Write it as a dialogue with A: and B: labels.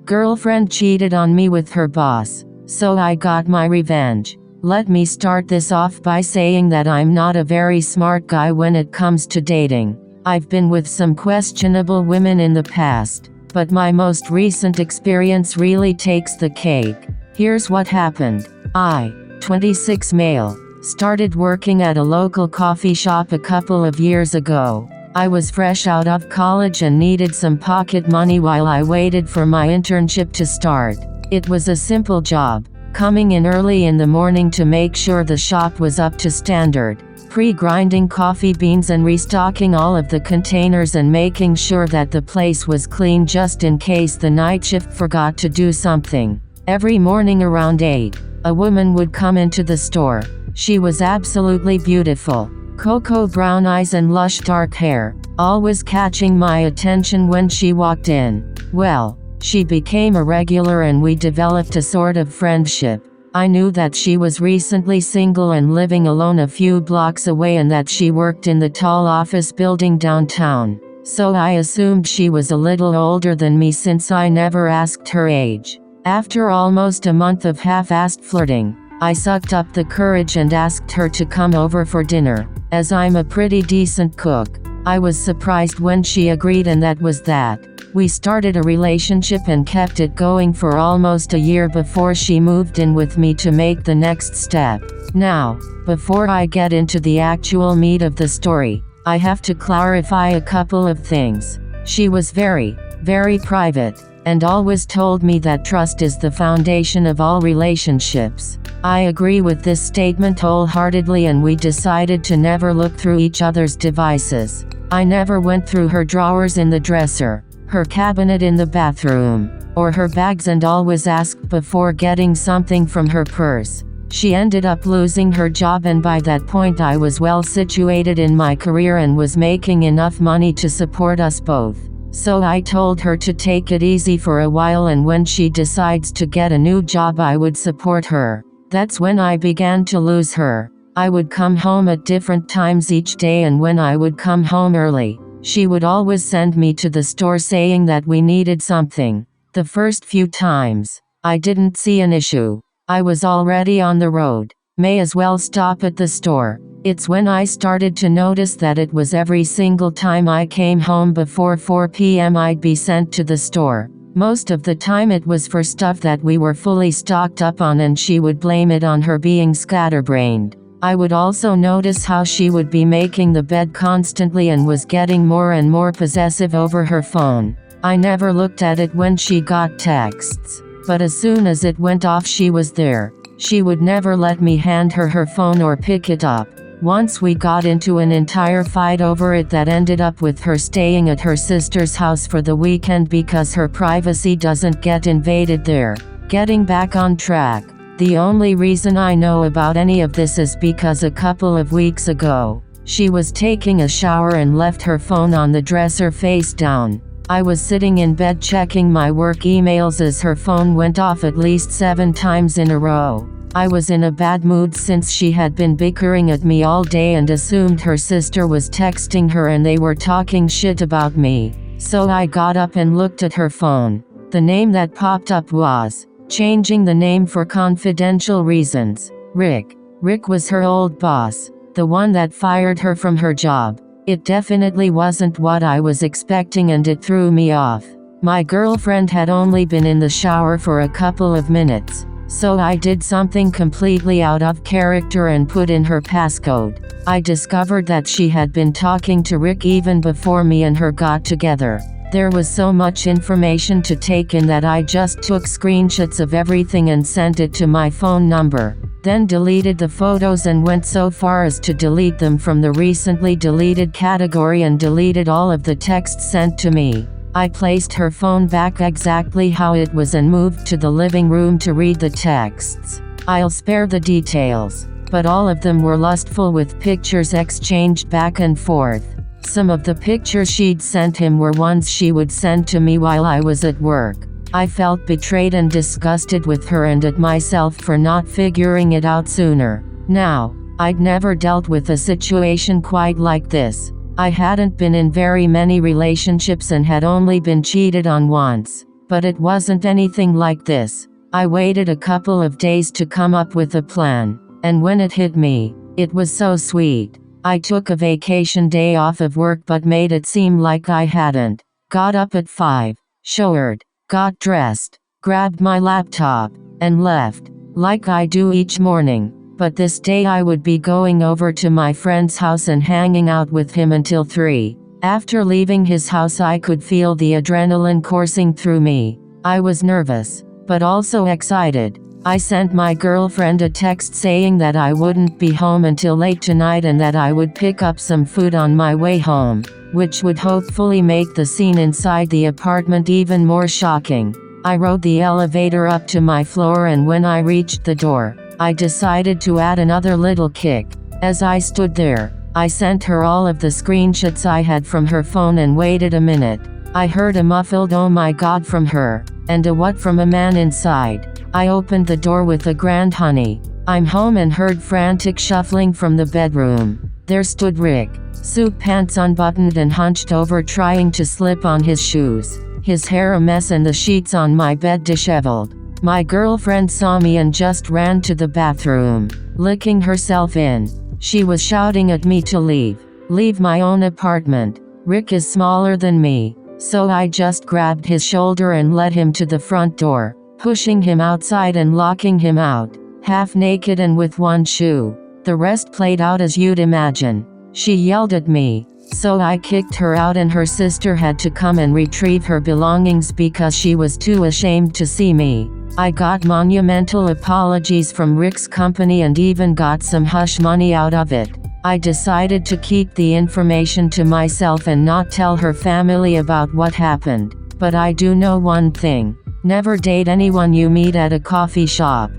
A: girlfriend cheated on me with her boss, so I got my revenge. Let me start this off by saying that I'm not a very smart guy when it comes to dating. I've been with some questionable women in the past, but my most recent experience really takes the cake. Here's what happened. I, 26 male, started working at a local coffee shop a couple of years ago. I was fresh out of college and needed some pocket money while I waited for my internship to start. It was a simple job, coming in early in the morning to make sure the shop was up to standard, pre-grinding coffee beans and restocking all of the containers and making sure that the place was clean just in case the night shift forgot to do something. Every morning around 8, a woman would come into the store. She was absolutely beautiful. Cocoa brown eyes and lush dark hair, always catching my attention when she walked in. Well, she became a regular and we developed a sort of friendship. I knew that she was recently single and living alone a few blocks away and that she worked in the tall office building downtown. So I assumed she was a little older than me since I never asked her age. After almost a month of half-assed flirting, I sucked up the courage and asked her to come over for dinner. As I'm a pretty decent cook, I was surprised when she agreed, and that was that. We started a relationship and kept it going for almost a year before she moved in with me to make the next step. Now, before I get into the actual meat of the story, I have to clarify a couple of things. She was very, very private, and always told me that trust is the foundation of all relationships. I agree with this statement wholeheartedly, and we decided to never look through each other's devices. I never went through her drawers in the dresser, her cabinet in the bathroom, or her bags, and always asked before getting something from her purse. She ended up losing her job, and by that point I was well situated in my career and was making enough money to support us both. So I told her to take it easy for a while, and when she decides to get a new job I would support her. That's when I began to lose her. I would come home at different times each day, and when I would come home early, she would always send me to the store saying that we needed something. The first few times, I didn't see an issue. I was already on the road. May as well stop at the store. It's when I started to notice that it was every single time I came home before 4 p.m. I'd be sent to the store. Most of the time it was for stuff that we were fully stocked up on, and she would blame it on her being scatterbrained. I would also notice how she would be making the bed constantly and was getting more and more possessive over her phone. I never looked at it when she got texts, but as soon as it went off she was there. She would never let me hand her her phone or pick it up. Once we got into an entire fight over it that ended up with her staying at her sister's house for the weekend because her privacy doesn't get invaded there. Getting back on track. The only reason I know about any of this is because a couple of weeks ago, she was taking a shower and left her phone on the dresser face down. I was sitting in bed checking my work emails as her phone went off at least 7 times in a row. I was in a bad mood since she had been bickering at me all day and assumed her sister was texting her and they were talking shit about me. So I got up and looked at her phone. The name that popped up was, changing the name for confidential reasons, Rick. Rick was her old boss, the one that fired her from her job. It definitely wasn't what I was expecting and it threw me off. My girlfriend had only been in the shower for a couple of minutes. So I did something completely out of character and put in her passcode. I discovered that she had been talking to Rick even before me and her got together. There was so much information to take in that I just took screenshots of everything and sent it to my phone number. Then deleted the photos and went so far as to delete them from the recently deleted category and deleted all of the texts sent to me. I placed her phone back exactly how it was and moved to the living room to read the texts. I'll spare the details, but all of them were lustful with pictures exchanged back and forth. Some of the pictures she'd sent him were ones she would send to me while I was at work. I felt betrayed and disgusted with her and at myself for not figuring it out sooner. Now, I'd never dealt with a situation quite like this. I hadn't been in very many relationships and had only been cheated on once. But it wasn't anything like this. I waited a couple of days to come up with a plan, and when it hit me, it was so sweet. I took a vacation day off of work but made it seem like I hadn't. Got up at 5, showered, got dressed, grabbed my laptop, and left, like I do each morning. But this day I would be going over to my friend's house and hanging out with him until 3. After leaving his house I could feel the adrenaline coursing through me. I was nervous, but also excited. I sent my girlfriend a text saying that I wouldn't be home until late tonight and that I would pick up some food on my way home, which would hopefully make the scene inside the apartment even more shocking. I rode the elevator up to my floor, and when I reached the door, I decided to add another little kick. As I stood there, I sent her all of the screenshots I had from her phone and waited a minute. I heard a muffled "oh my god" from her, and a "what" from a man inside. I opened the door with a grand "honey, I'm home," and heard frantic shuffling from the bedroom. There stood Rick, suit pants unbuttoned and hunched over trying to slip on his shoes, his hair a mess and the sheets on my bed disheveled. My girlfriend saw me and just ran to the bathroom, licking herself in. She was shouting at me to leave my own apartment. Rick is smaller than me, so I just grabbed his shoulder and led him to the front door, pushing him outside and locking him out, half naked and with one shoe. The rest played out as you'd imagine. She yelled at me, so I kicked her out, and her sister had to come and retrieve her belongings because she was too ashamed to see me. I got monumental apologies from Rick's company and even got some hush money out of it. I decided to keep the information to myself and not tell her family about what happened. But I do know one thing: never date anyone you meet at a coffee shop.